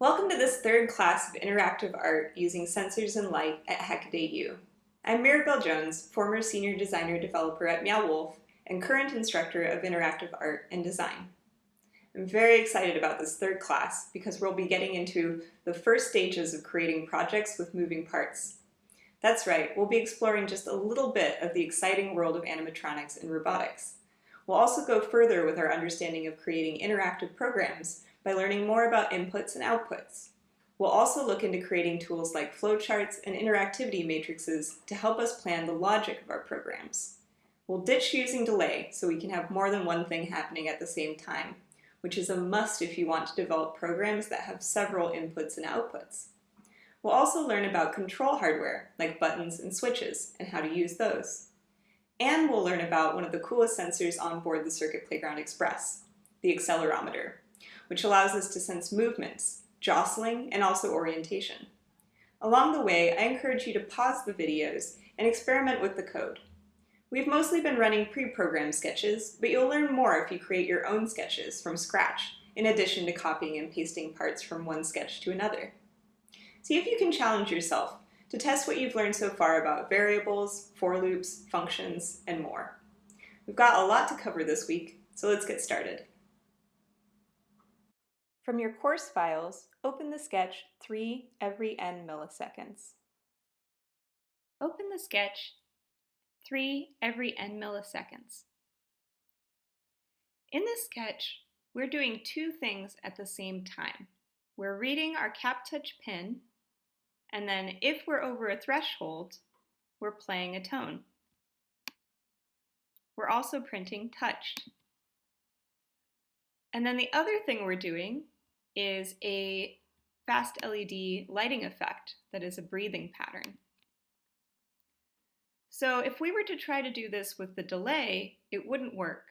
Welcome to this third class of interactive art using sensors and light at HackadayU. I'm Mirabelle Jones, former senior designer developer at Meow Wolf and current instructor of interactive art and design. I'm very excited about this third class because we'll be getting into the first stages of creating projects with moving parts. That's right, we'll be exploring just a little bit of the exciting world of animatronics and robotics. We'll also go further with our understanding of creating interactive programs by learning more about inputs and outputs. We'll also look into creating tools like flowcharts and interactivity matrices to help us plan the logic of our programs. We'll ditch using delay so we can have more than one thing happening at the same time, which is a must if you want to develop programs that have several inputs and outputs. We'll also learn about control hardware, like buttons and switches, and how to use those. And we'll learn about one of the coolest sensors on board the Circuit Playground Express, the accelerometer, which allows us to sense movements, jostling, and also orientation. Along the way, I encourage you to pause the videos and experiment with the code. We've mostly been running pre-programmed sketches, but you'll learn more if you create your own sketches from scratch, in addition to copying and pasting parts from one sketch to another. See if you can challenge yourself to test what you've learned so far about variables, for loops, functions, and more. We've got a lot to cover this week, so let's get started. From your course files, open the sketch 3 every n milliseconds. Open the sketch 3 every n milliseconds. In this sketch, we're doing two things at the same time. We're reading our CapTouch pin, and then if we're over a threshold, we're playing a tone. We're also printing touched. And then the other thing we're doing is a fast LED lighting effect that is a breathing pattern. So if we were to try to do this with the delay, it wouldn't work,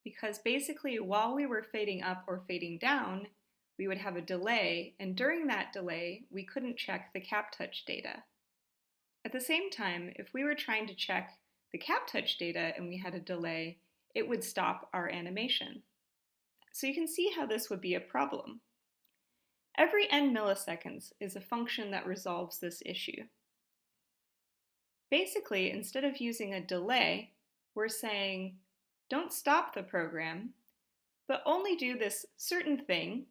because basically while we were fading up or fading down, we would have a delay, and during that delay, we couldn't check the CapTouch data. At the same time, if we were trying to check the CapTouch data and we had a delay, it would stop our animation. So you can see how this would be a problem. Every n milliseconds is a function that resolves this issue. Basically, instead of using a delay, we're saying, don't stop the program, but only do this certain thing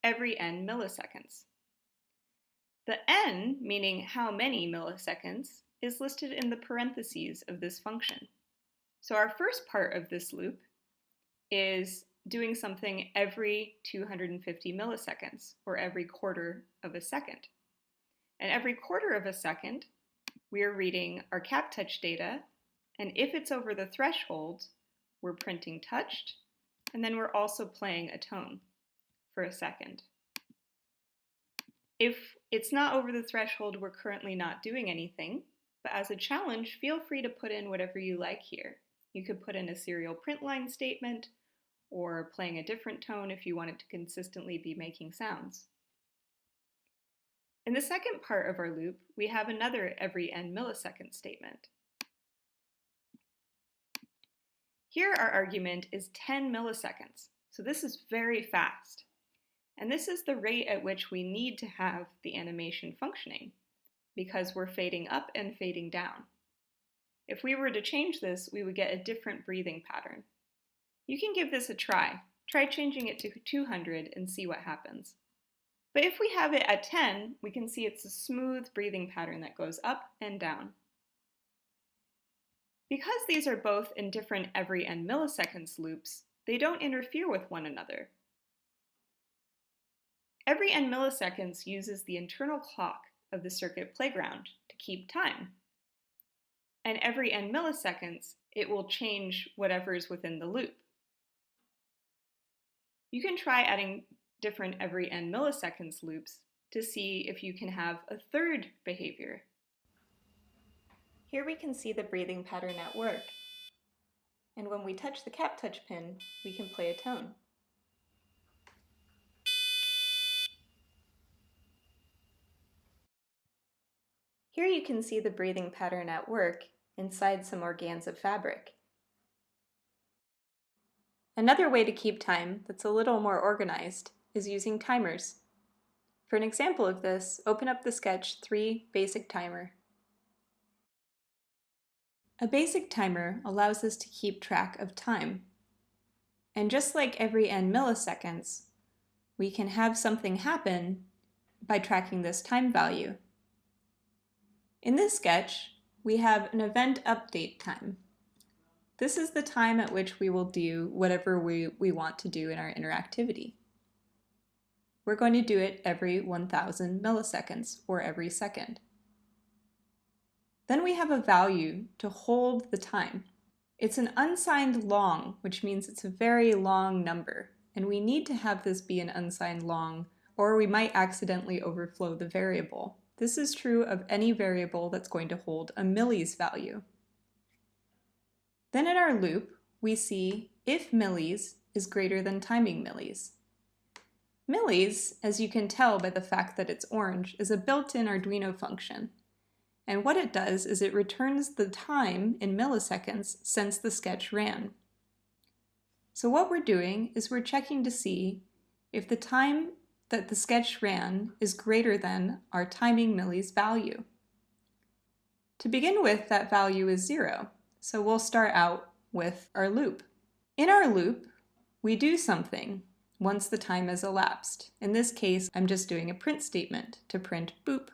every n milliseconds. The n, meaning how many milliseconds, is listed in the parentheses of this function. So our first part of this loop is doing something every 250 milliseconds, or every quarter of a second. And every quarter of a second, we're reading our CapTouch data, and if it's over the threshold, we're printing touched, and then we're also playing a tone for a second. If it's not over the threshold, we're currently not doing anything, but as a challenge, feel free to put in whatever you like here. You could put in a serial print line statement, or playing a different tone if you wanted to consistently be making sounds. In the second part of our loop, we have another every n millisecond statement. Here our argument is 10 milliseconds, so this is very fast. And this is the rate at which we need to have the animation functioning, because we're fading up and fading down. If we were to change this, we would get a different breathing pattern. You can give this a try. Try changing it to 200 and see what happens. But if we have it at 10, we can see it's a smooth breathing pattern that goes up and down. Because these are both in different every n milliseconds loops, they don't interfere with one another. Every n milliseconds uses the internal clock of the circuit playground to keep time. And every n milliseconds, it will change whatever's within the loop. You can try adding different every n milliseconds loops to see if you can have a third behavior. Here we can see the breathing pattern at work. And when we touch the CapTouch pin, we can play a tone. Here you can see the breathing pattern at work inside some organza fabric. Another way to keep time that's a little more organized is using timers. For an example of this, open up the Sketch 3 basic timer. A basic timer allows us to keep track of time. And just like every n milliseconds, we can have something happen by tracking this time value. In this sketch, we have an event update time. This is the time at which we will do whatever we want to do in our interactivity. We're going to do it every 1000 milliseconds, or every second. Then we have a value to hold the time. It's an unsigned long, which means it's a very long number, and we need to have this be an unsigned long, or we might accidentally overflow the variable. This is true of any variable that's going to hold a millis value. Then in our loop, we see if millis is greater than timing millis. Millis, as you can tell by the fact that it's orange, is a built-in Arduino function. And what it does is it returns the time in milliseconds since the sketch ran. So what we're doing is we're checking to see if the time that the sketch ran is greater than our timing millis value. To begin with, that value is 0, so we'll start out with our loop. In our loop, we do something once the time has elapsed. In this case, I'm just doing a print statement to print boop.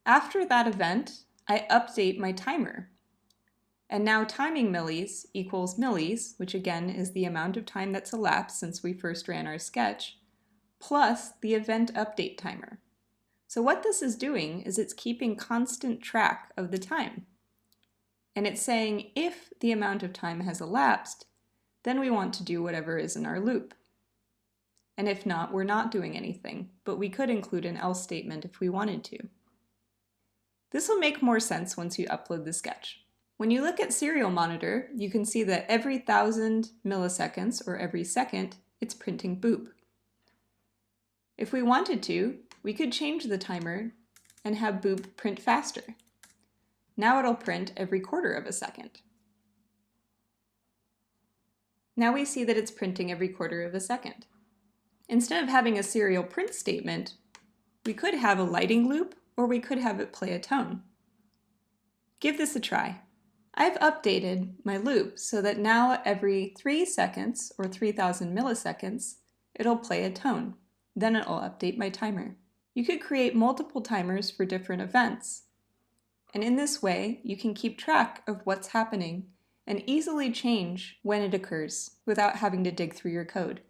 After that event, I update my timer. And now timing millis equals millis, which again is the amount of time that's elapsed since we first ran our sketch, plus the event update timer. So what this is doing is it's keeping constant track of the time. And it's saying if the amount of time has elapsed, then we want to do whatever is in our loop. And if not, we're not doing anything, but we could include an else statement if we wanted to. This will make more sense once you upload the sketch. When you look at Serial Monitor, you can see that every 1000 milliseconds, or every second, it's printing boop. If we wanted to, we could change the timer and have boop print faster. Now it'll print every quarter of a second. Now we see that it's printing every quarter of a second. Instead of having a serial print statement, we could have a lighting loop, or we could have it play a tone. Give this a try. I've updated my loop so that now every 3 seconds, or 3000 milliseconds, it'll play a tone. Then it'll update my timer. You could create multiple timers for different events. And in this way, you can keep track of what's happening and easily change when it occurs without having to dig through your code.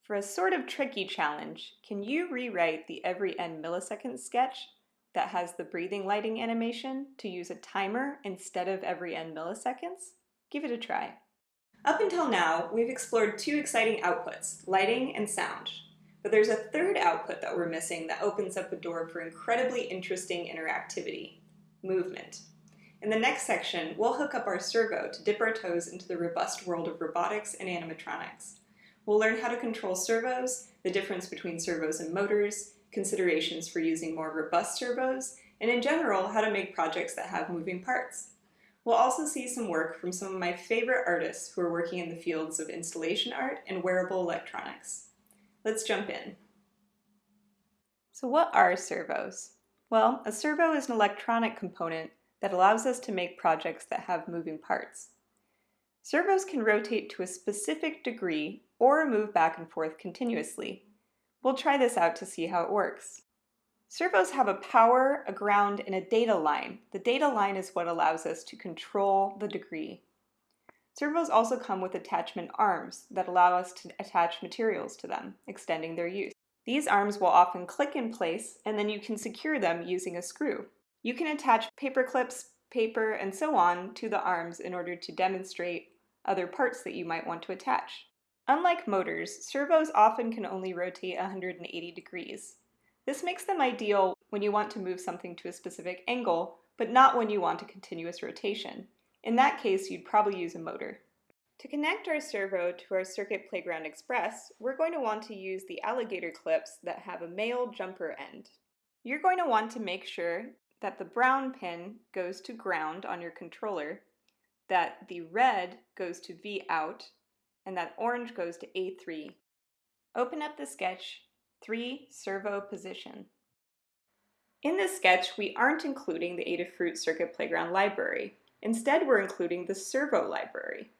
For a sort of tricky challenge, can you rewrite the every n millisecond sketch that has the breathing lighting animation to use a timer instead of every n milliseconds? Give it a try. Up until now, we've explored 2 exciting outputs, lighting and sound. But there's a third output that we're missing that opens up a door for incredibly interesting interactivity, movement. In the next section, we'll hook up our servo to dip our toes into the robust world of robotics and animatronics. We'll learn how to control servos, the difference between servos and motors, considerations for using more robust servos, and in general, how to make projects that have moving parts. We'll also see some work from some of my favorite artists who are working in the fields of installation art and wearable electronics. Let's jump in. So what are servos? Well, a servo is an electronic component that allows us to make projects that have moving parts. Servos can rotate to a specific degree or move back and forth continuously. We'll try this out to see how it works. Servos have a power, a ground, and a data line. The data line is what allows us to control the degree. Servos also come with attachment arms that allow us to attach materials to them, extending their use. These arms will often click in place, and then you can secure them using a screw. You can attach paper clips, paper, and so on to the arms in order to demonstrate other parts that you might want to attach. Unlike motors, servos often can only rotate 180 degrees. This makes them ideal when you want to move something to a specific angle, but not when you want a continuous rotation. In that case, you'd probably use a motor. To connect our servo to our Circuit Playground Express, we're going to want to use the alligator clips that have a male jumper end. You're going to want to make sure that the brown pin goes to ground on your controller, that the red goes to V out, and that orange goes to A3. Open up the sketch 3. Servo position. In this sketch, we aren't including the Adafruit Circuit Playground library. Instead, we're including the servo library.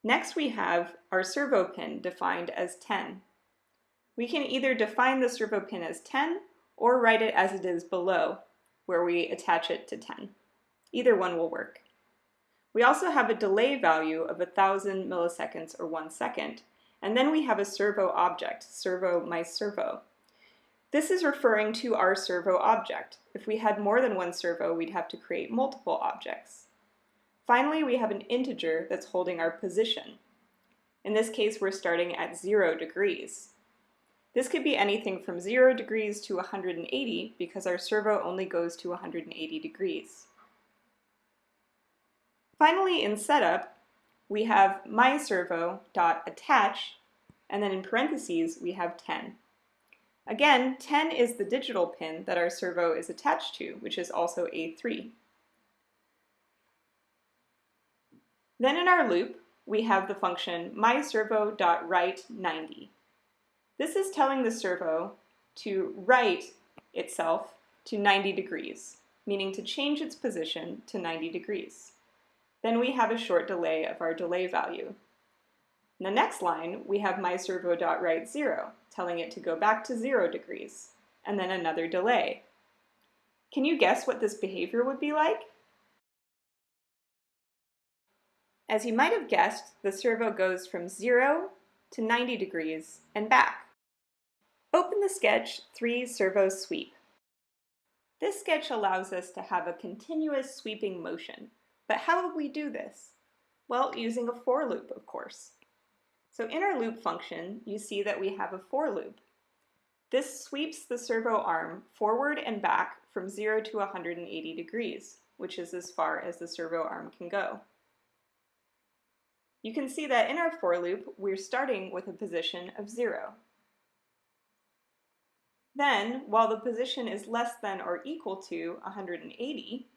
Next, we have our servo pin defined as 10. We can either define the servo pin as 10 or write it as it is below, where we attach it to 10. Either one will work. We also have a delay value of 1,000 milliseconds or 1 second, and then we have a servo object, servo my servo. This is referring to our servo object. If we had more than one servo, we'd have to create multiple objects. Finally, we have an integer that's holding our position. In this case, we're starting at 0 degrees. This could be anything from 0 degrees to 180 because our servo only goes to 180 degrees. Finally, in setup, we have myServo.attach, and then in parentheses, we have 10. Again, 10 is the digital pin that our servo is attached to, which is also A3. Then in our loop, we have the function myServo.write90. This is telling the servo to write itself to 90 degrees, meaning to change its position to 90 degrees. Then we have a short delay of our delay value. In the next line, we have myServo.write0, telling it to go back to 0 degrees, and then another delay. Can you guess what this behavior would be like? As you might have guessed, the servo goes from 0 to 90 degrees and back. Open the sketch 3 Servo Sweep. This sketch allows us to have a continuous sweeping motion, but how would we do this? Well, using a for loop, of course. So in our loop function, you see that we have a for loop. This sweeps the servo arm forward and back from 0 to 180 degrees, which is as far as the servo arm can go. You can see that in our for loop, we're starting with a position of 0. Then, while the position is less than or equal to 180,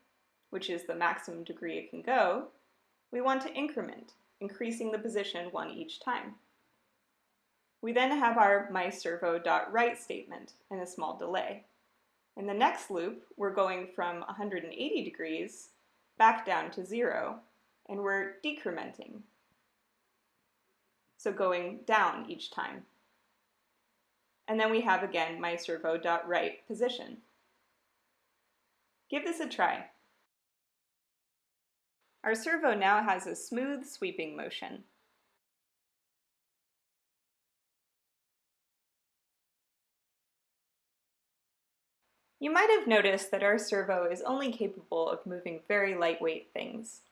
which is the maximum degree it can go, we want to increment, increasing the position 1 each time. We then have our myServo.write statement and a small delay. In the next loop, we're going from 180 degrees back down to 0, and we're decrementing, so going down each time. And then we have again myServo.write position. Give this a try. Our servo now has a smooth sweeping motion. You might have noticed that our servo is only capable of moving very lightweight things.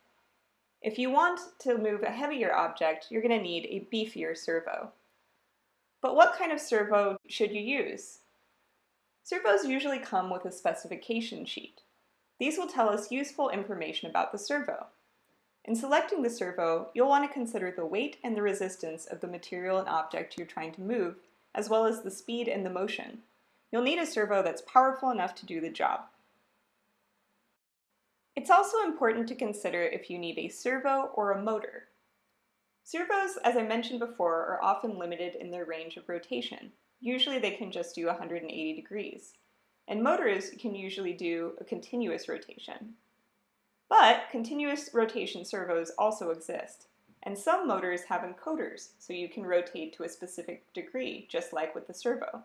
If you want to move a heavier object, you're going to need a beefier servo. But what kind of servo should you use? Servos usually come with a specification sheet. These will tell us useful information about the servo. In selecting the servo, you'll want to consider the weight and the resistance of the material and object you're trying to move, as well as the speed and the motion. You'll need a servo that's powerful enough to do the job. It's also important to consider if you need a servo or a motor. Servos, as I mentioned before, are often limited in their range of rotation. Usually they can just do 180 degrees. And motors can usually do a continuous rotation. But continuous rotation servos also exist. And some motors have encoders, so you can rotate to a specific degree, just like with the servo.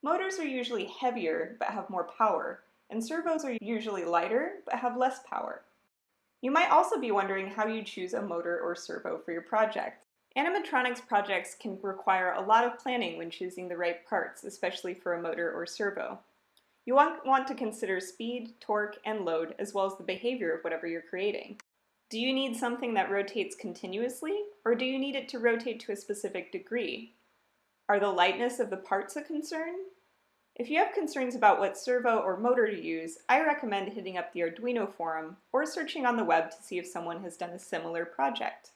Motors are usually heavier but have more power, and servos are usually lighter but have less power. You might also be wondering how you choose a motor or servo for your project. Animatronics projects can require a lot of planning when choosing the right parts, especially for a motor or servo. You want to consider speed, torque, and load, as well as the behavior of whatever you're creating. Do you need something that rotates continuously, or do you need it to rotate to a specific degree? Are the lightness of the parts a concern? If you have concerns about what servo or motor to use, I recommend hitting up the Arduino forum or searching on the web to see if someone has done a similar project.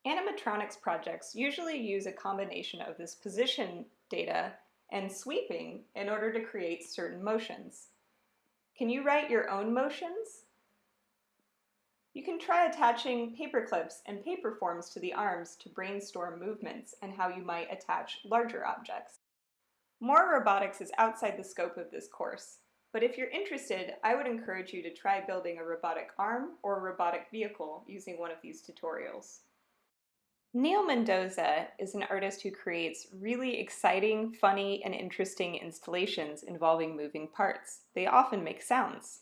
Animatronics projects usually use a combination of this position data and sweeping in order to create certain motions. Can you write your own motions? You can try attaching paper clips and paper forms to the arms to brainstorm movements and how you might attach larger objects. More robotics is outside the scope of this course, but if you're interested, I would encourage you to try building a robotic arm or a robotic vehicle using one of these tutorials. Neil Mendoza is an artist who creates really exciting, funny, and interesting installations involving moving parts. They often make sounds.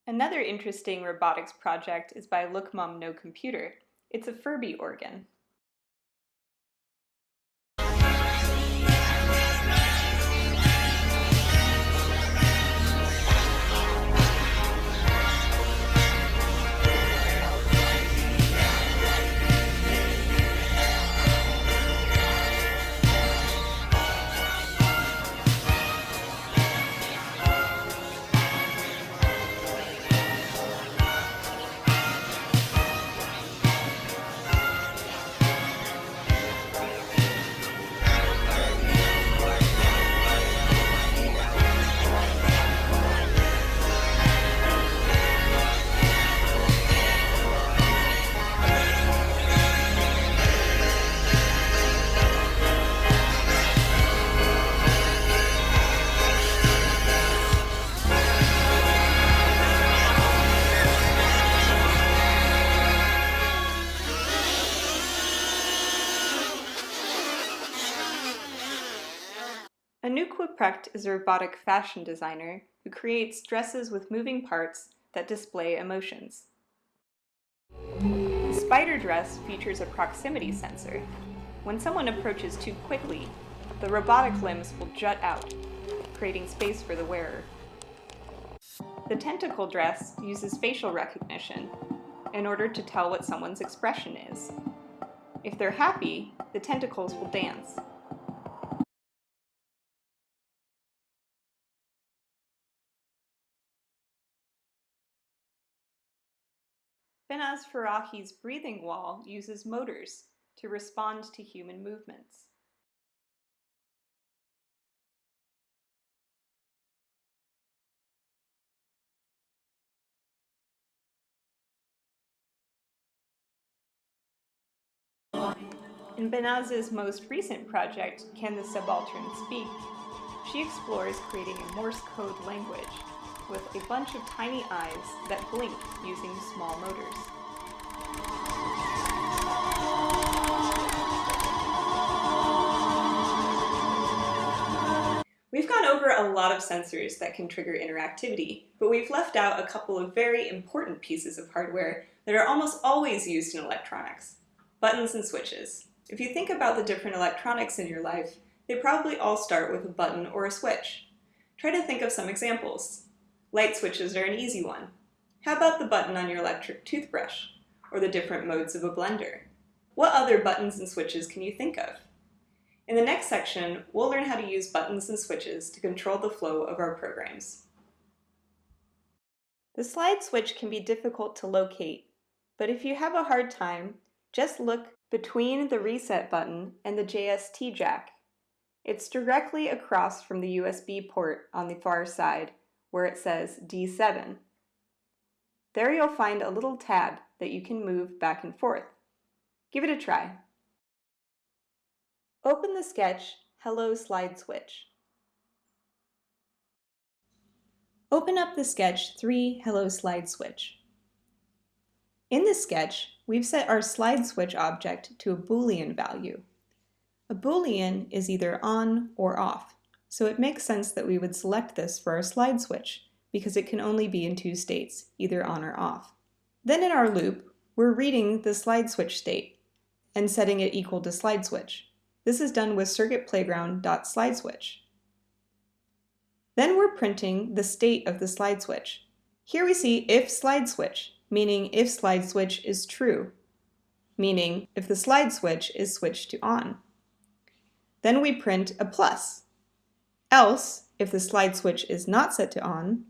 Another interesting robotics project is by Look Mom No Computer. It's a Furby organ. Anoukwa Precht is a robotic fashion designer who creates dresses with moving parts that display emotions. The spider dress features a proximity sensor. When someone approaches too quickly, the robotic limbs will jut out, creating space for the wearer. The tentacle dress uses facial recognition in order to tell what someone's expression is. If they're happy, the tentacles will dance. Benaz Farahi's breathing wall uses motors to respond to human movements. In Benaz's most recent project, Can the Subaltern Speak?, she explores creating a Morse code language with a bunch of tiny eyes that blink using small motors. We've gone over a lot of sensors that can trigger interactivity, but we've left out a couple of very important pieces of hardware that are almost always used in electronics: buttons and switches. If you think about the different electronics in your life, they probably all start with a button or a switch. Try to think of some examples. Light switches are an easy one. How about the button on your electric toothbrush, or the different modes of a blender? What other buttons and switches can you think of? In the next section, we'll learn how to use buttons and switches to control the flow of our programs. The slide switch can be difficult to locate, but if you have a hard time, just look between the reset button and the JST jack. It's directly across from the USB port on the far side where it says D7. There you'll find a little tab that you can move back and forth. Give it a try. Open the sketch Hello Slide Switch. Open up the sketch 3 Hello Slide Switch. In this sketch, we've set our slide switch object to a Boolean value. A Boolean is either on or off, so it makes sense that we would select this for our slide switch because it can only be in two states, either on or off. Then in our loop, we're reading the slide switch state and setting it equal to slide switch. This is done with circuitplayground.slideSwitch. Then we're printing the state of the slide switch. Here we see if slide switch, meaning if slide switch is true, meaning if the slide switch is switched to on. Then we print a plus. Else, if the slide switch is not set to on,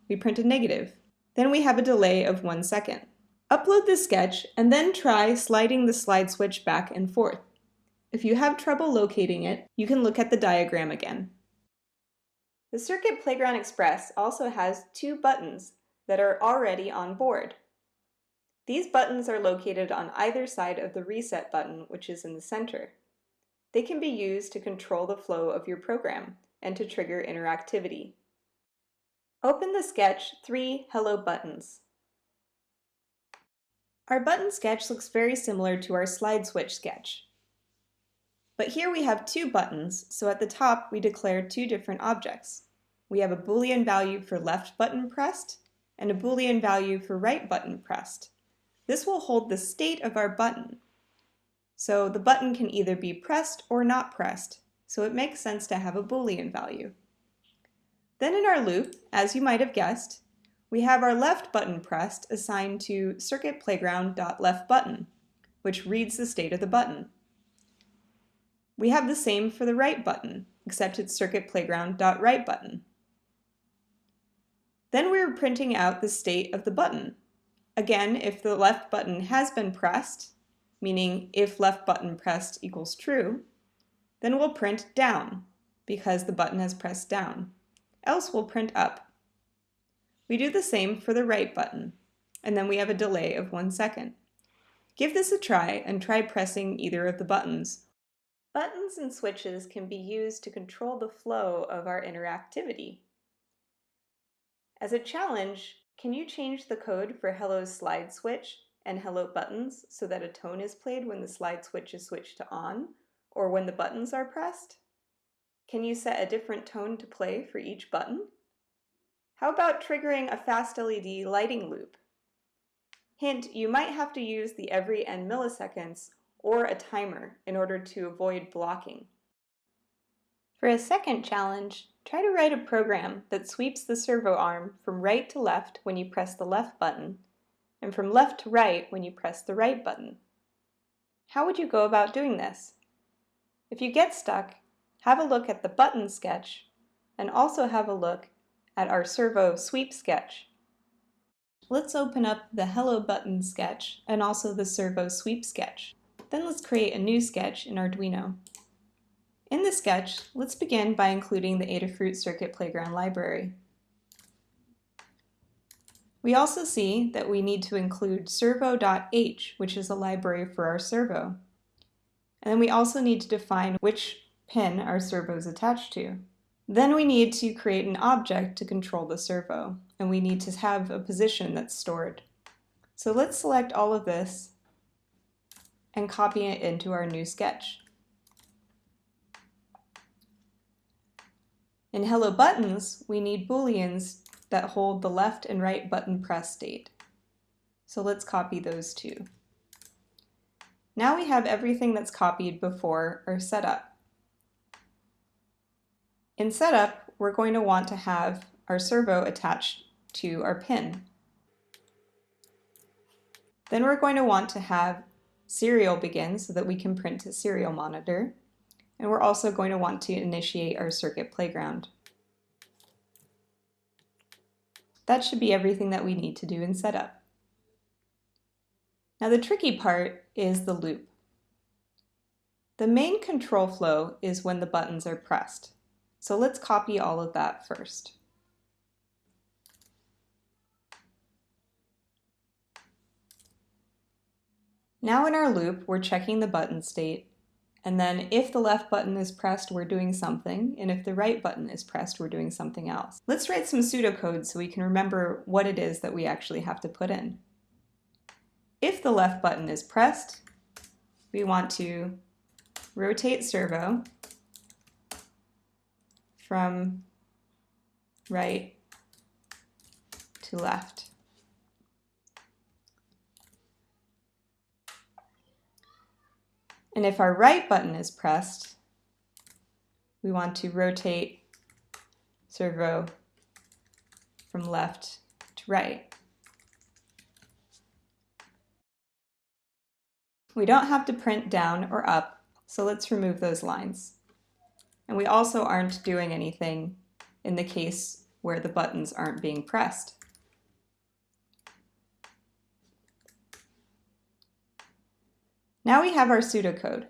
we print a negative. Then we have a delay of 1 second. Upload the sketch and then try sliding the slide switch back and forth. If you have trouble locating it, you can look at the diagram again. The Circuit Playground Express also has 2 buttons that are already on board. These buttons are located on either side of the reset button, which is in the center. They can be used to control the flow of your program and to trigger interactivity. Open the sketch 3 Hello Buttons. Our button sketch looks very similar to our slide switch sketch. But here we have 2 buttons, so at the top we declare 2 different objects. We have a Boolean value for left button pressed and a Boolean value for right button pressed. This will hold the state of our button. So the button can either be pressed or not pressed, so it makes sense to have a Boolean value. Then in our loop, as you might have guessed, we have our left button pressed assigned to circuitplayground.leftButton, which reads the state of the button. We have the same for the right button, except it's circuitplayground.rightButton. Then we're printing out the state of the button. Again, if the left button has been pressed, meaning if left button pressed equals true, then we'll print down, because the button has pressed down. Else we'll print up. We do the same for the right button, and then we have a delay of 1 second. Give this a try and try pressing either of the buttons. Buttons and switches can be used to control the flow of our interactivity. As a challenge, can you change the code for Hello Slide Switch and Hello Buttons so that a tone is played when the slide switch is switched to on or when the buttons are pressed? Can you set a different tone to play for each button? How about triggering a fast LED lighting loop? Hint, you might have to use the every n milliseconds or a timer in order to avoid blocking. For a second challenge, try to write a program that sweeps the servo arm from right to left when you press the left button, and from left to right when you press the right button. How would you go about doing this? If you get stuck, have a look at the button sketch, and also have a look at our servo sweep sketch. Let's open up the Hello Button sketch and also the servo sweep sketch. Then let's create a new sketch in Arduino. In the sketch, let's begin by including the Adafruit Circuit Playground library. We also see that we need to include servo.h, which is a library for our servo. And then we also need to define which pin our servo is attached to. Then we need to create an object to control the servo, and we need to have a position that's stored. So let's select all of this and copy it into our new sketch. In hello buttons, we need booleans that hold the left and right button press state. So let's copy those two. Now we have everything that's copied before our setup. In setup, we're going to want to have our servo attached to our pin. Then we're going to want to have serial begin so that we can print to serial monitor. And we're also going to want to initiate our circuit playground. That should be everything that we need to do in setup. Now the tricky part is the loop. The main control flow is when the buttons are pressed. So let's copy all of that first. Now in our loop, we're checking the button state, and then if the left button is pressed, we're doing something, and if the right button is pressed, we're doing something else. Let's write some pseudocode so we can remember what it is that we actually have to put in. If the left button is pressed, we want to rotate servo from right to left. And if our right button is pressed, we want to rotate servo from left to right. We don't have to print down or up, so let's remove those lines. And we also aren't doing anything in the case where the buttons aren't being pressed. Now we have our pseudocode,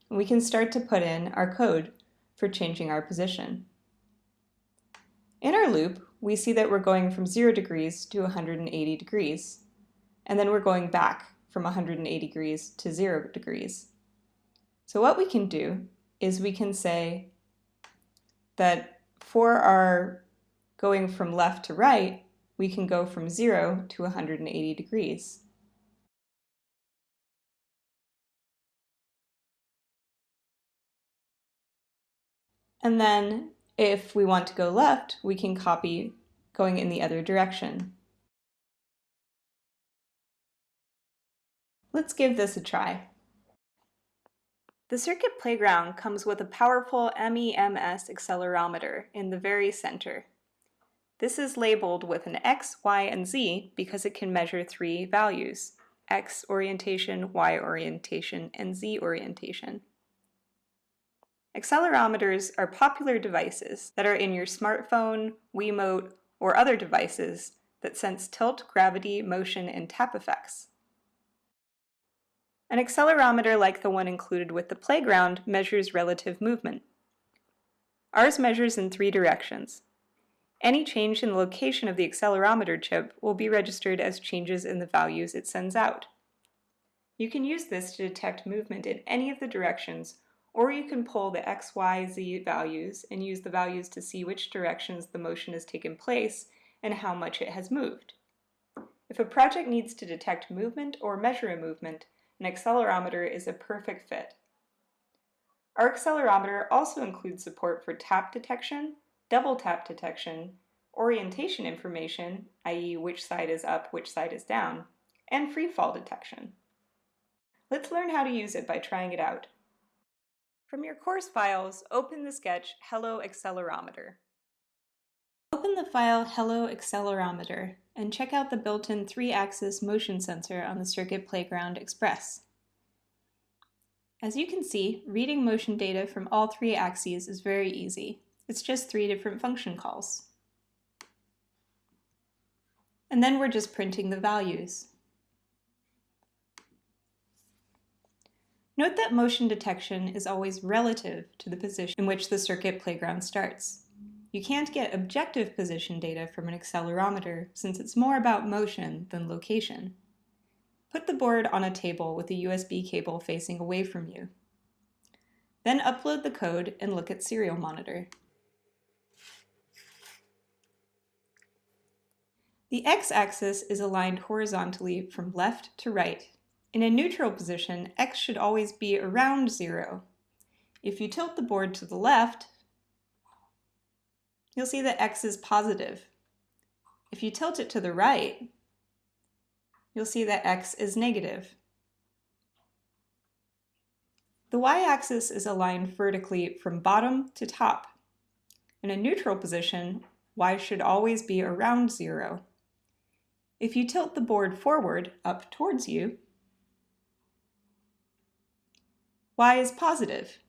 and we can start to put in our code for changing our position. In our loop, we see that we're going from 0 degrees to 180 degrees, and then we're going back from 180 degrees to 0 degrees. So what we can do is we can say that for our going from left to right, we can go from 0 to 180 degrees. And then if we want to go left, we can copy going in the other direction. Let's give this a try. The circuit playground comes with a powerful MEMS accelerometer in the very center. This is labeled with an X, Y, and Z because it can measure 3 values: X orientation, Y orientation, and Z orientation. Accelerometers are popular devices that are in your smartphone, Wiimote, or other devices that sense tilt, gravity, motion, and tap effects. An accelerometer like the one included with the playground measures relative movement. Ours measures in 3 directions. Any change in the location of the accelerometer chip will be registered as changes in the values it sends out. You can use this to detect movement in any of the directions, or you can pull the X, Y, Z values and use the values to see which directions the motion has taken place and how much it has moved. If a project needs to detect movement or measure a movement, an accelerometer is a perfect fit. Our accelerometer also includes support for tap detection, double tap detection, orientation information, i.e. which side is up, which side is down, and free fall detection. Let's learn how to use it by trying it out. From your course files, open the sketch Hello Accelerometer. Open the file Hello Accelerometer and check out the built-in 3-axis motion sensor on the Circuit Playground Express. As you can see, reading motion data from all 3 axes is very easy. It's just 3 different function calls. And then we're just printing the values. Note that motion detection is always relative to the position in which the circuit playground starts. You can't get objective position data from an accelerometer since it's more about motion than location. Put the board on a table with a USB cable facing away from you. Then upload the code and look at serial monitor. The x-axis is aligned horizontally from left to right. In a neutral position, x should always be around 0. If you tilt the board to the left, you'll see that X is positive. If you tilt it to the right, you'll see that X is negative. The y-axis is aligned vertically from bottom to top. In a neutral position, y should always be around 0. If you tilt the board forward, up towards you, y is positive.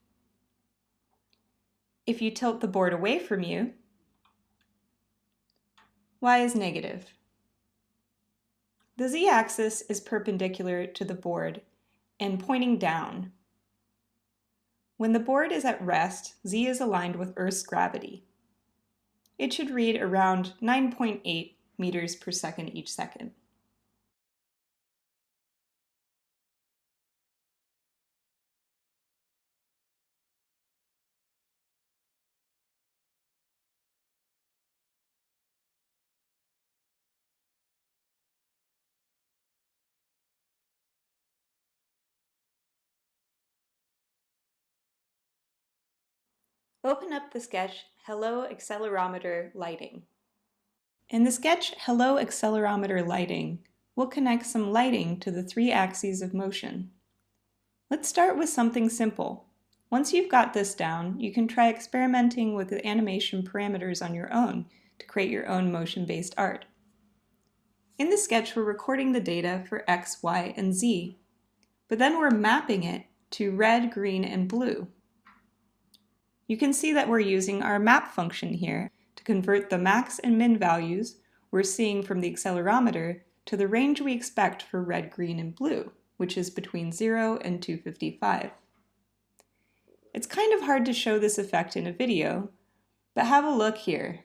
If you tilt the board away from you, y is negative. The z-axis is perpendicular to the board and pointing down. When the board is at rest, z is aligned with Earth's gravity. It should read around 9.8 meters per second each second. Open up the sketch Hello Accelerometer Lighting. In the sketch Hello Accelerometer Lighting, we'll connect some lighting to the 3 axes of motion. Let's start with something simple. Once you've got this down, you can try experimenting with the animation parameters on your own to create your own motion-based art. In the sketch, we're recording the data for X, Y, and Z, but then we're mapping it to red, green, and blue. You can see that we're using our map function here to convert the max and min values we're seeing from the accelerometer to the range we expect for red, green, and blue, which is between 0 and 255. It's kind of hard to show this effect in a video, but have a look here.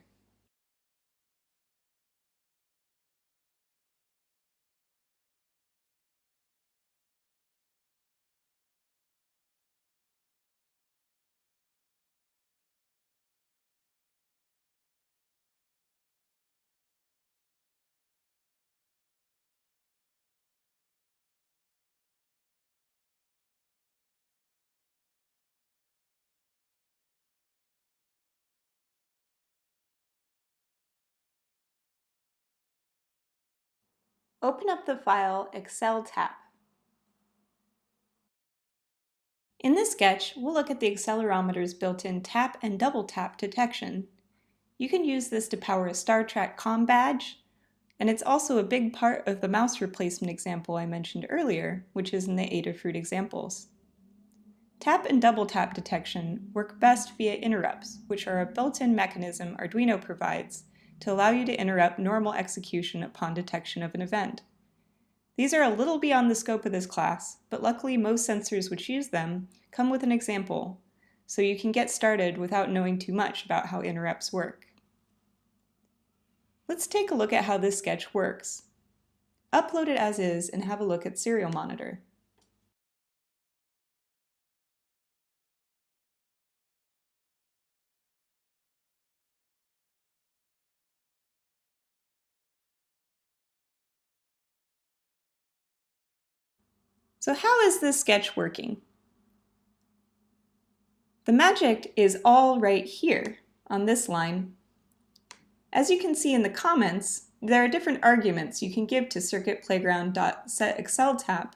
Open up the file Accel-Tap. In this sketch, we'll look at the accelerometer's built-in tap and double tap detection. You can use this to power a Star Trek comm badge, and it's also a big part of the mouse replacement example I mentioned earlier, which is in the Adafruit examples. Tap and double tap detection work best via interrupts, which are a built-in mechanism Arduino provides to allow you to interrupt normal execution upon detection of an event. These are a little beyond the scope of this class, but luckily most sensors which use them come with an example, so you can get started without knowing too much about how interrupts work. Let's take a look at how this sketch works. Upload it as is and have a look at Serial Monitor. So how is this sketch working? The magic is all right here on this line. As you can see in the comments, there are different arguments you can give to circuitplayground.setAccelTap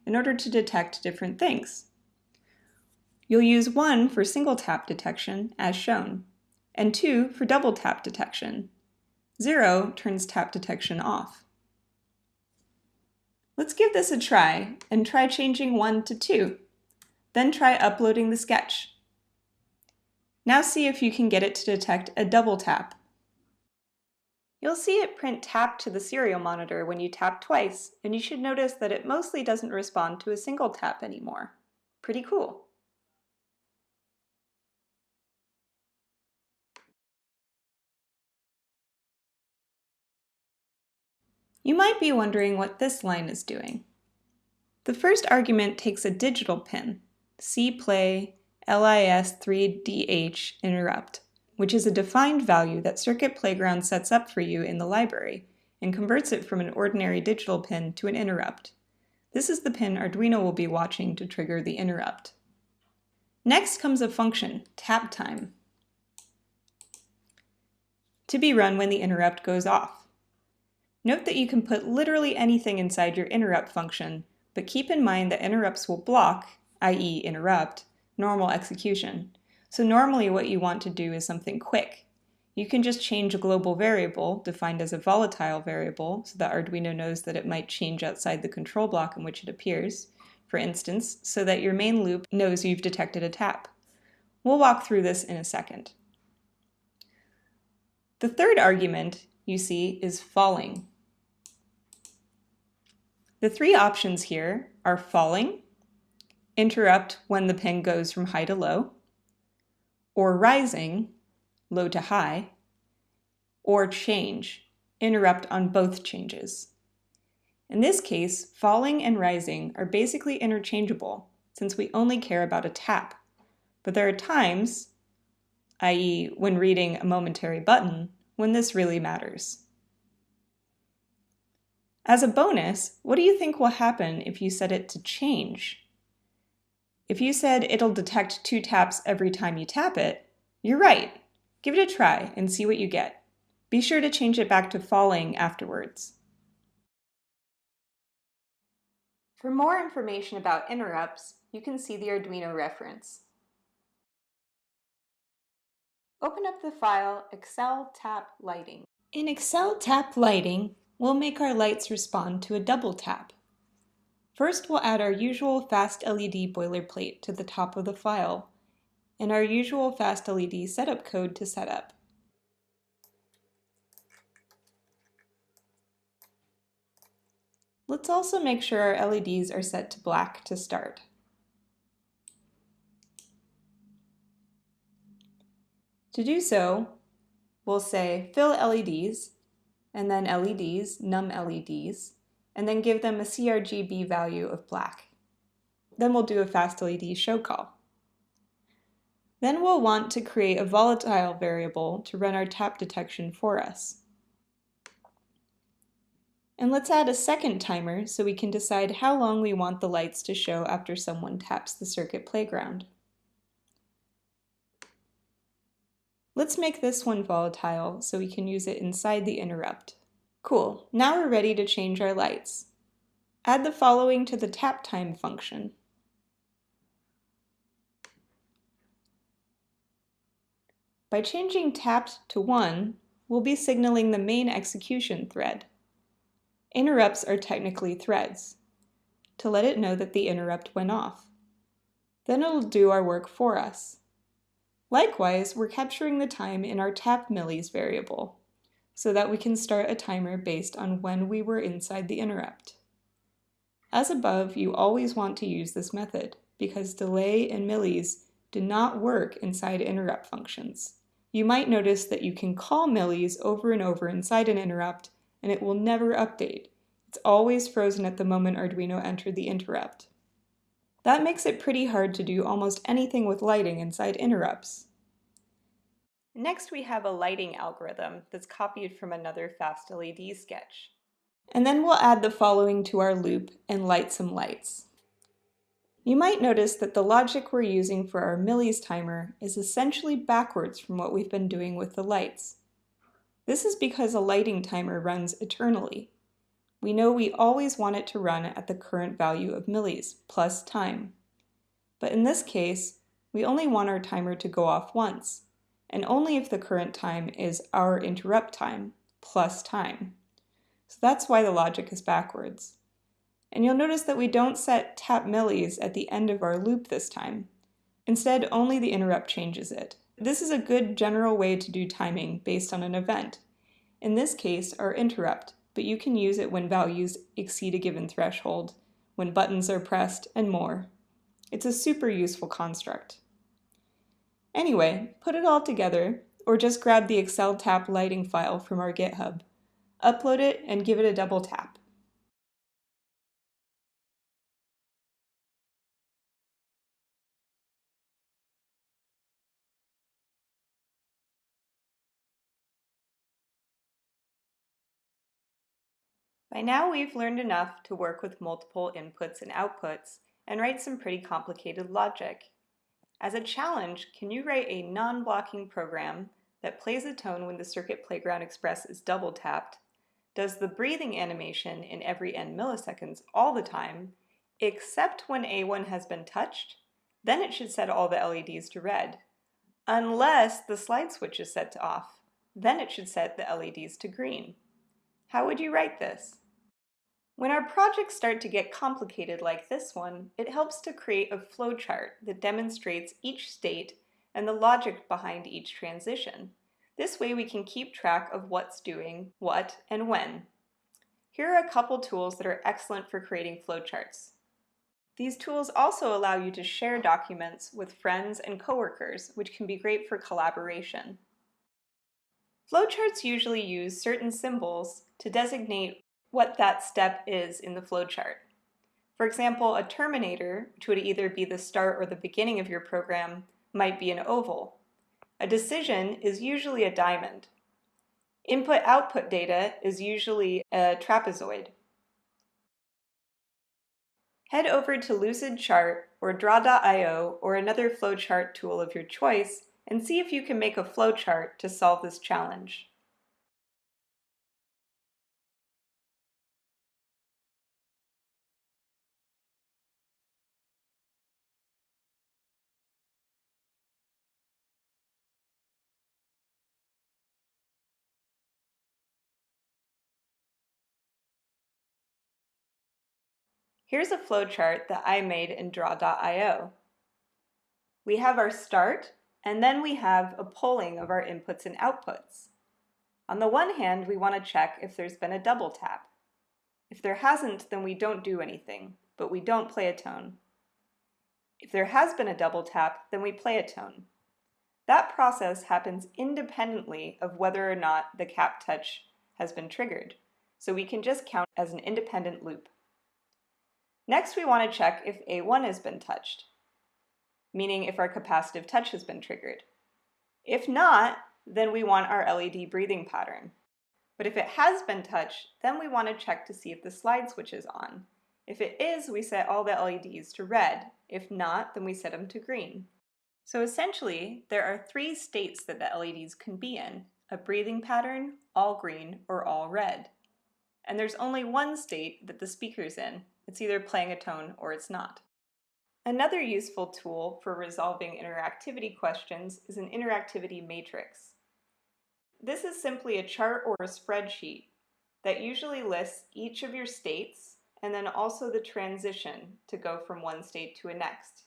in order to detect different things. You'll use 1 for single tap detection, as shown, and 2 for double tap detection. 0 turns tap detection off. Let's give this a try and try changing 1 to 2. Then try uploading the sketch. Now see if you can get it to detect a double tap. You'll see it print tap to the serial monitor when you tap twice, and you should notice that it mostly doesn't respond to a single tap anymore. Pretty cool. You might be wondering what this line is doing. The first argument takes a digital pin, cplay lis3dh interrupt, which is a defined value that Circuit Playground sets up for you in the library and converts it from an ordinary digital pin to an interrupt. This is the pin Arduino will be watching to trigger the interrupt. Next comes a function, tap time. to be run when the interrupt goes off. Note that you can put literally anything inside your interrupt function, but keep in mind that interrupts will block, i.e. interrupt, normal execution. So normally what you want to do is something quick. You can just change a global variable, defined as a volatile variable, so that Arduino knows that it might change outside the control block in which it appears, for instance, so that your main loop knows you've detected a tap. We'll walk through this in a second. The third argument, you see, is falling. The three options here are falling, interrupt when the pin goes from high to low, or rising, low to high, or change, interrupt on both changes. In this case, falling and rising are basically interchangeable since we only care about a tap. But there are times, i.e. when reading a momentary button, when this really matters. As a bonus, what do you think will happen if you set it to change? If you said it'll detect 2 taps every time you tap it, you're right. Give it a try and see what you get. Be sure to change it back to falling afterwards. For more information about interrupts, you can see the Arduino reference. Open up the file Accel Tap Lighting. In Accel Tap Lighting, we'll make our lights respond to a double tap. First, we'll add our usual fast LED boilerplate to the top of the file, and our usual fast LED setup code to set up. Let's also make sure our LEDs are set to black to start. To do so, we'll say fill LEDs, and then LEDs, num LEDs, and then give them a sRGB value of black. Then we'll do a fast LED show call. Then we'll want to create a volatile variable to run our tap detection for us. And let's add a second timer so we can decide how long we want the lights to show after someone taps the circuit playground. Let's make this one volatile so we can use it inside the interrupt. Cool, now we're ready to change our lights. Add the following to the tap time function. By changing tapped to 1, we'll be signaling the main execution thread. Interrupts are technically threads, to let it know that the interrupt went off. Then it'll do our work for us. Likewise, we're capturing the time in our tap millis variable, so that we can start a timer based on when we were inside the interrupt. As above, you always want to use this method, because delay and millis do not work inside interrupt functions. You might notice that you can call millis over and over inside an interrupt, and it will never update. It's always frozen at the moment Arduino entered the interrupt. That makes it pretty hard to do almost anything with lighting inside interrupts. Next, we have a lighting algorithm that's copied from another fast LED sketch. And then we'll add the following to our loop and light some lights. You might notice that the logic we're using for our millis timer is essentially backwards from what we've been doing with the lights. This is because a lighting timer runs eternally. We know we always want it to run at the current value of millis, plus time. But in this case, we only want our timer to go off once, and only if the current time is our interrupt time, plus time. So that's why the logic is backwards. And you'll notice that we don't set tap millis at the end of our loop this time. Instead, only the interrupt changes it. This is a good general way to do timing based on an event. In this case, our interrupt, but you can use it when values exceed a given threshold, when buttons are pressed, and more. It's a super useful construct. Anyway, put it all together, or just grab the Accel Tap Lighting file from our GitHub, upload it, and give it a double tap. By now we've learned enough to work with multiple inputs and outputs and write some pretty complicated logic. As a challenge, can you write a non-blocking program that plays a tone when the Circuit Playground Express is double tapped, does the breathing animation in every n milliseconds all the time, except when A1 has been touched, then it should set all the LEDs to red. Unless the slide switch is set to off, then it should set the LEDs to green. How would you write this? When our projects start to get complicated like this one, it helps to create a flowchart that demonstrates each state and the logic behind each transition. This way we can keep track of what's doing what and when. Here are a couple tools that are excellent for creating flowcharts. These tools also allow you to share documents with friends and coworkers, which can be great for collaboration. Flowcharts usually use certain symbols to designate what that step is in the flowchart. For example, a terminator, which would either be the start or the beginning of your program, might be an oval. A decision is usually a diamond. Input-output data is usually a trapezoid. Head over to Lucidchart or Draw.io or another flowchart tool of your choice and see if you can make a flowchart to solve this challenge. Here's a flowchart that I made in Draw.io. We have our start, and then we have a polling of our inputs and outputs. On the one hand, we want to check if there's been a double tap. If there hasn't, then we don't do anything, but we don't play a tone. If there has been a double tap, then we play a tone. That process happens independently of whether or not the cap touch has been triggered, so we can just count as an independent loop. Next, we want to check if A1 has been touched, meaning if our capacitive touch has been triggered. If not, then we want our LED breathing pattern. But if it has been touched, then we want to check to see if the slide switch is on. If it is, we set all the LEDs to red. If not, then we set them to green. So essentially, there are three states that the LEDs can be in: a breathing pattern, all green, or all red. And there's only one state that the speaker's in. It's either playing a tone or it's not. Another useful tool for resolving interactivity questions is an interactivity matrix. This is simply a chart or a spreadsheet that usually lists each of your states and then also the transition to go from one state to a next.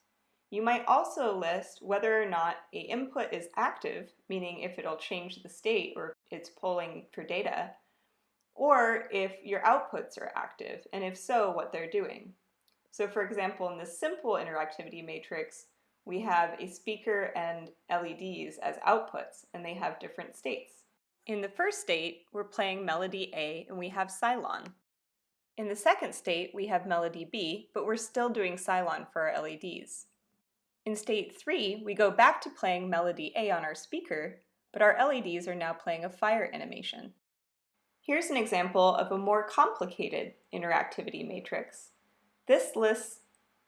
You might also list whether or not an input is active, meaning if it'll change the state or if it's polling for data, or if your outputs are active, and if so, what they're doing. So for example, in this simple interactivity matrix, we have a speaker and LEDs as outputs, and they have different states. In the first state, we're playing melody A, and we have Cylon. In the second state, we have melody B, but we're still doing Cylon for our LEDs. In state 3, we go back to playing melody A on our speaker, but our LEDs are now playing a fire animation. Here's an example of a more complicated interactivity matrix. This lists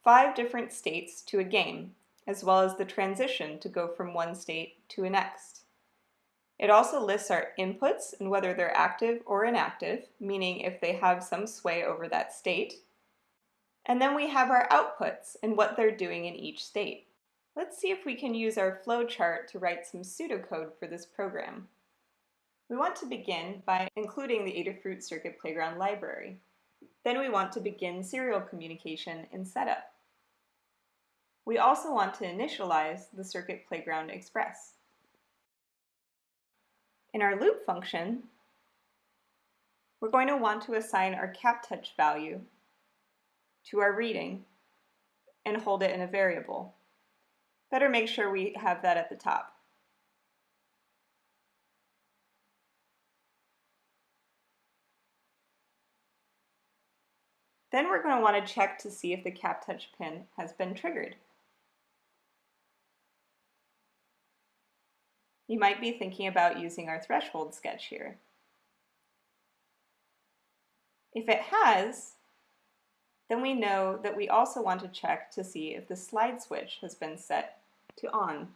5 different states to a game, as well as the transition to go from one state to a next. It also lists our inputs and whether they're active or inactive, meaning if they have some sway over that state. And then we have our outputs and what they're doing in each state. Let's see if we can use our flowchart to write some pseudocode for this program. We want to begin by including the Adafruit Circuit Playground library. Then we want to begin serial communication in setup. We also want to initialize the Circuit Playground Express. In our loop function, we're going to want to assign our cap touch value to our reading and hold it in a variable. Better make sure we have that at the top. Then we're going to want to check to see if the cap touch pin has been triggered. You might be thinking about using our threshold sketch here. If it has, then we know that we also want to check to see if the slide switch has been set to on.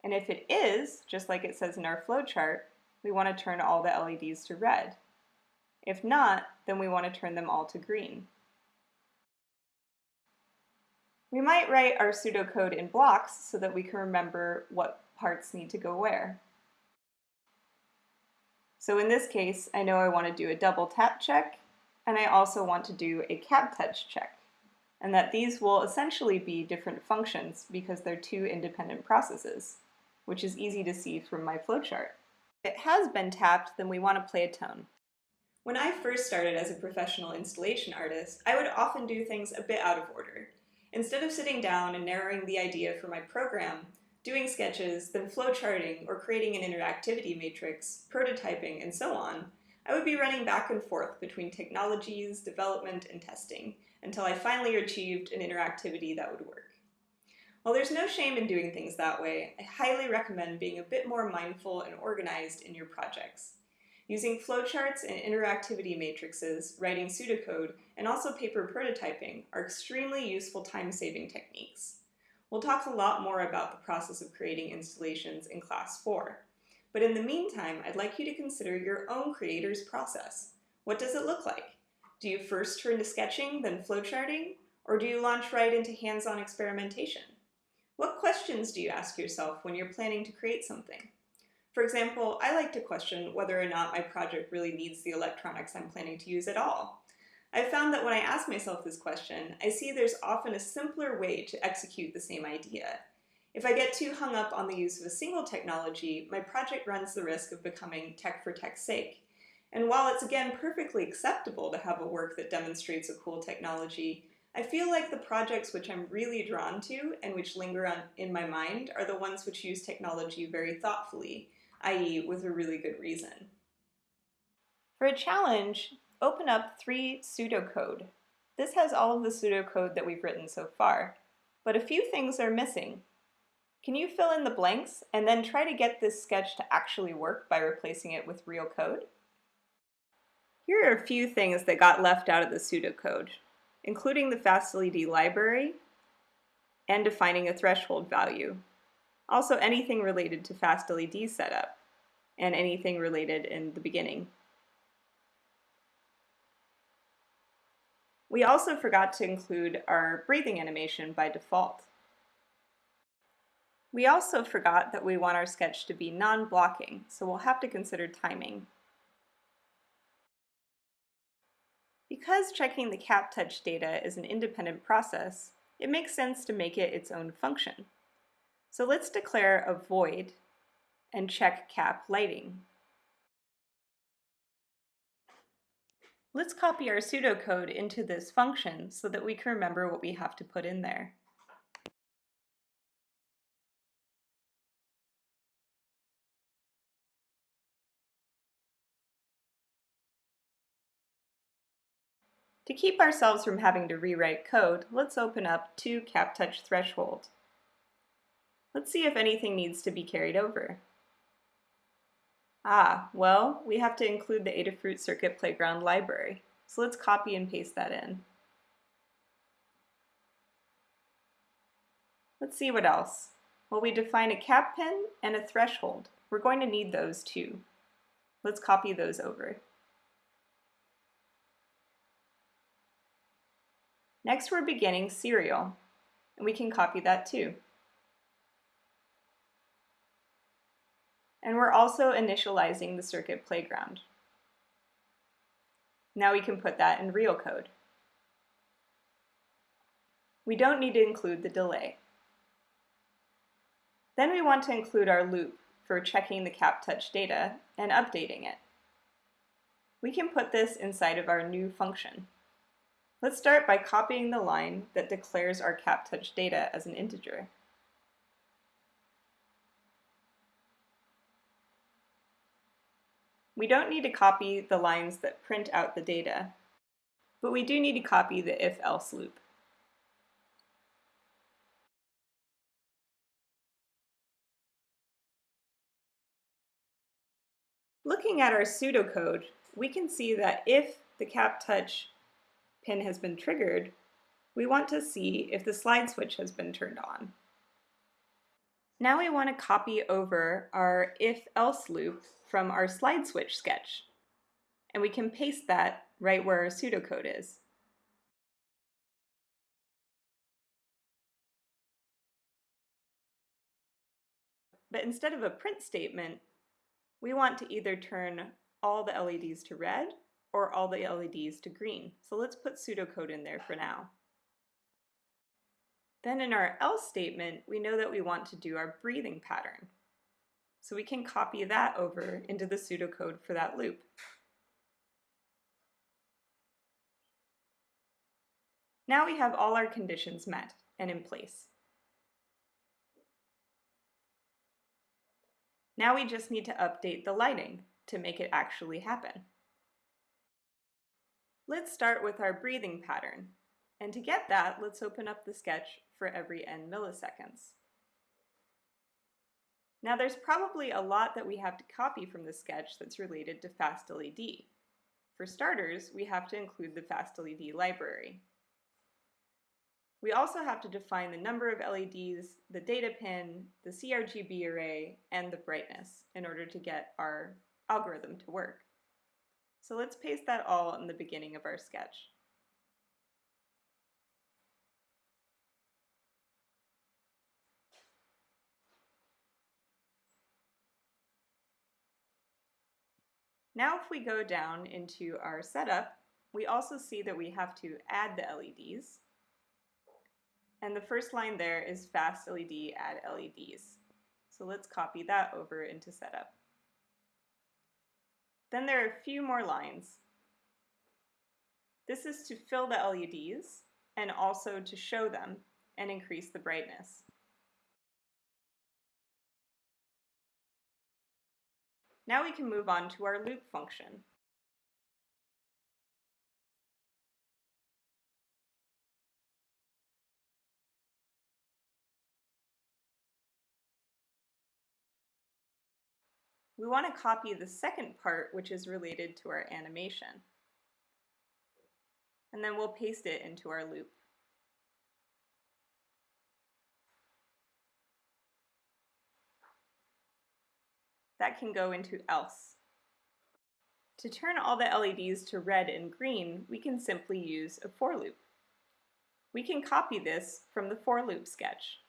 And if it is, just like it says in our flowchart, we want to turn all the LEDs to red. If not, then we want to turn them all to green. We might write our pseudocode in blocks so that we can remember what parts need to go where. So in this case, I know I want to do a double tap check, and I also want to do a cap touch check, and that these will essentially be different functions because they're two independent processes, which is easy to see from my flowchart. If it has been tapped, then we want to play a tone. When I first started as a professional installation artist, I would often do things a bit out of order. Instead of sitting down and narrowing the idea for my program, doing sketches, then flowcharting, or creating an interactivity matrix, prototyping, and so on, I would be running back and forth between technologies, development, and testing, until I finally achieved an interactivity that would work. While there's no shame in doing things that way, I highly recommend being a bit more mindful and organized in your projects. Using flowcharts and interactivity matrices, writing pseudocode, and also paper prototyping are extremely useful time-saving techniques. We'll talk a lot more about the process of creating installations in Class 4. But in the meantime, I'd like you to consider your own creator's process. What does it look like? Do you first turn to sketching, then flowcharting? Or do you launch right into hands-on experimentation? What questions do you ask yourself when you're planning to create something? For example, I like to question whether or not my project really needs the electronics I'm planning to use at all. I've found that when I ask myself this question, I see there's often a simpler way to execute the same idea. If I get too hung up on the use of a single technology, my project runs the risk of becoming tech for tech's sake. And while it's again perfectly acceptable to have a work that demonstrates a cool technology, I feel like the projects which I'm really drawn to and which linger in my mind are the ones which use technology very thoughtfully, i.e. with a really good reason. For a challenge, open up 3 pseudocode. This has all of the pseudocode that we've written so far, but a few things are missing. Can you fill in the blanks and then try to get this sketch to actually work by replacing it with real code? Here are a few things that got left out of the pseudocode, including the FastLED library and defining a threshold value. Also anything related to FastLED setup and anything related in the beginning. We also forgot to include our breathing animation by default. We also forgot that we want our sketch to be non-blocking, so we'll have to consider timing. Because checking the cap touch data is an independent process, it makes sense to make it its own function. So let's declare a void and check cap lighting. Let's copy our pseudocode into this function so that we can remember what we have to put in there. To keep ourselves from having to rewrite code, let's open up to cap touch threshold. Let's see if anything needs to be carried over. Well, we have to include the Adafruit Circuit Playground library, so let's copy and paste that in. Let's see what else. Well, we define a cap pin and a threshold. We're going to need those too. Let's copy those over. Next, we're beginning serial, and we can copy that too. And we're also initializing the circuit playground. Now we can put that in real code. We don't need to include the delay. Then we want to include our loop for checking the cap touch data and updating it. We can put this inside of our new function. Let's start by copying the line that declares our cap touch data as an integer. We don't need to copy the lines that print out the data, but we do need to copy the if-else loop. Looking at our pseudocode, we can see that if the cap touch pin has been triggered, we want to see if the slide switch has been turned on. Now we want to copy over our if-else loop from our slide switch sketch. And we can paste that right where our pseudocode is. But instead of a print statement, we want to either turn all the LEDs to red or all the LEDs to green. So let's put pseudocode in there for now. Then in our else statement, we know that we want to do our breathing pattern. So we can copy that over into the pseudocode for that loop. Now we have all our conditions met and in place. Now we just need to update the lighting to make it actually happen. Let's start with our breathing pattern. And to get that, let's open up the sketch for every n milliseconds. Now there's probably a lot that we have to copy from the sketch that's related to fast LED. For starters, we have to include the fast LED library. We also have to define the number of LEDs, the data pin, the sRGB array, and the brightness in order to get our algorithm to work. So let's paste that all in the beginning of our sketch. Now if we go down into our setup, we also see that we have to add the LEDs. And the first line there is fast LED add LEDs. So let's copy that over into setup. Then there are a few more lines. This is to fill the LEDs and also to show them and increase the brightness. Now we can move on to our loop function. We want to copy the second part, which is related to our animation. And then we'll paste it into our loop. That can go into else. To turn all the LEDs to red and green, we can simply use a for loop. We can copy this from the for loop sketch.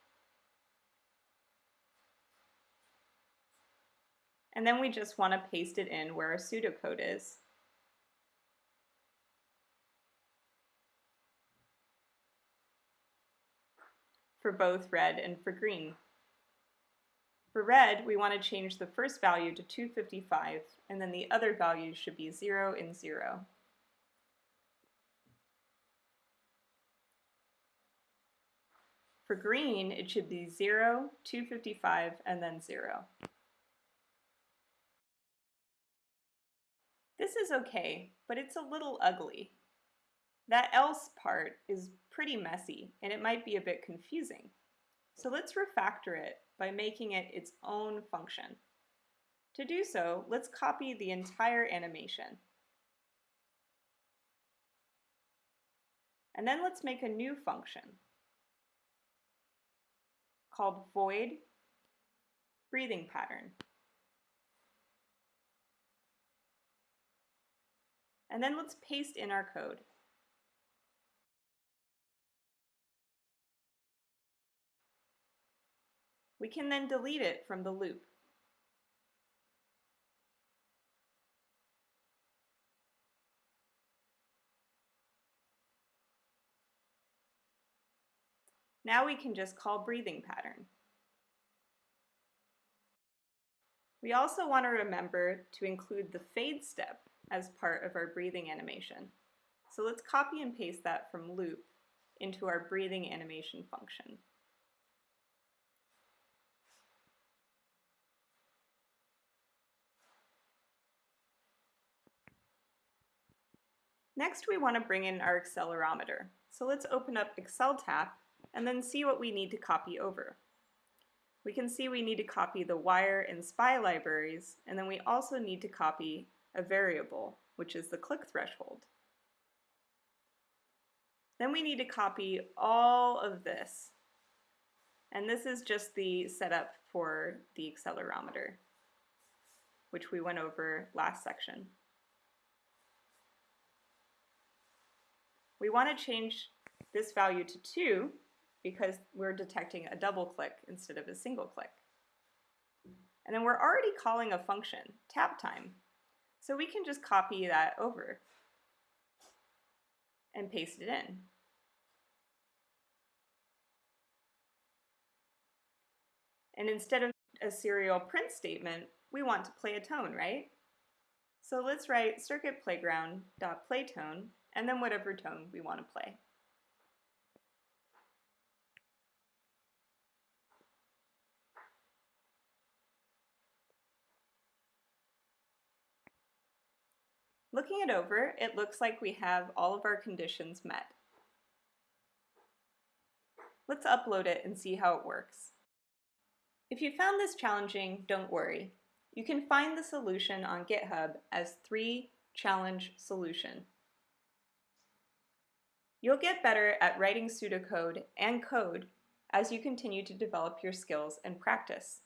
And then we just want to paste it in where our pseudocode is. For both red and for green. For red, we want to change the first value to 255, and then the other values should be 0 and 0. For green, it should be 0, 255, and then 0. This is okay, but it's a little ugly. That else part is pretty messy, and it might be a bit confusing. So let's refactor it by making it its own function. To do so, let's copy the entire animation. And then let's make a new function called void breathing pattern. And then let's paste in our code. We can then delete it from the loop. Now we can just call breathing pattern. We also want to remember to include the fade step as part of our breathing animation. So let's copy and paste that from loop into our breathing animation function. Next, we want to bring in our accelerometer. So let's open up AccelTap and then see what we need to copy over. We can see we need to copy the wire and SPI libraries, and then we also need to copy a variable, which is the click threshold. Then we need to copy all of this. And this is just the setup for the accelerometer, which we went over last section. We want to change this value to 2 because we're detecting a double click instead of a single click. And then we're already calling a function, tap time, so we can just copy that over and paste it in. And instead of a serial print statement, we want to play a tone, right? So let's write circuit playground.playTone and then whatever tone we want to play. Looking it over, it looks like we have all of our conditions met. Let's upload it and see how it works. If you found this challenging, don't worry. You can find the solution on GitHub as 3-challenge solution. You'll get better at writing pseudocode and code as you continue to develop your skills and practice.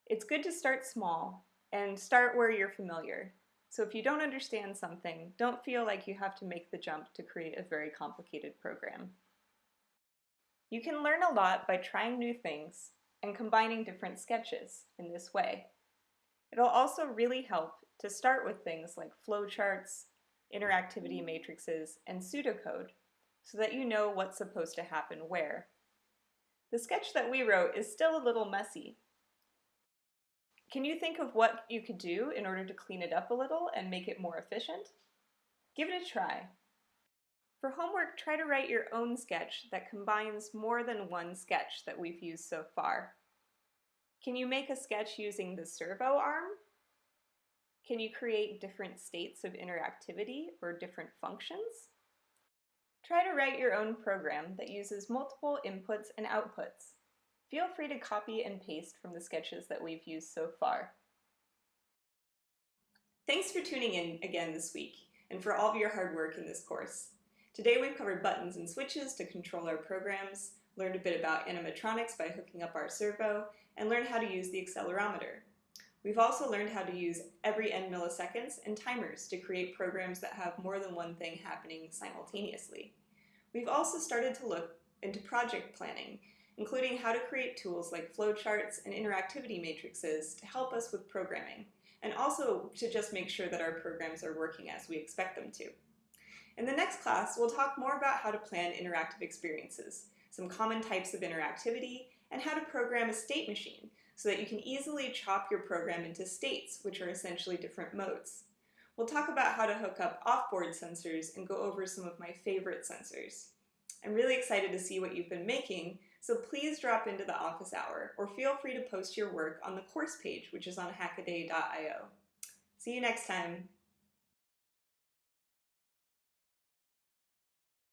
It's good to start small and start where you're familiar. So if you don't understand something, don't feel like you have to make the jump to create a very complicated program. You can learn a lot by trying new things and combining different sketches in this way. It'll also really help to start with things like flowcharts, interactivity matrices, and pseudocode so that you know what's supposed to happen where. The sketch that we wrote is still a little messy. Can you think of what you could do in order to clean it up a little and make it more efficient? Give it a try. For homework, try to write your own sketch that combines more than one sketch that we've used so far. Can you make a sketch using the servo arm? Can you create different states of interactivity or different functions? Try to write your own program that uses multiple inputs and outputs. Feel free to copy and paste from the sketches that we've used so far. Thanks for tuning in again this week and for all of your hard work in this course. Today we've covered buttons and switches to control our programs, learned a bit about animatronics by hooking up our servo, and learned how to use the accelerometer. We've also learned how to use every n milliseconds and timers to create programs that have more than one thing happening simultaneously. We've also started to look into project planning, including how to create tools like flowcharts and interactivity matrices to help us with programming, and also to just make sure that our programs are working as we expect them to. In the next class, we'll talk more about how to plan interactive experiences, some common types of interactivity, and how to program a state machine so that you can easily chop your program into states, which are essentially different modes. We'll talk about how to hook up off-board sensors and go over some of my favorite sensors. I'm really excited to see what you've been making, so please drop into the office hour or feel free to post your work on the course page, which is on HackadayU.io. See you next time.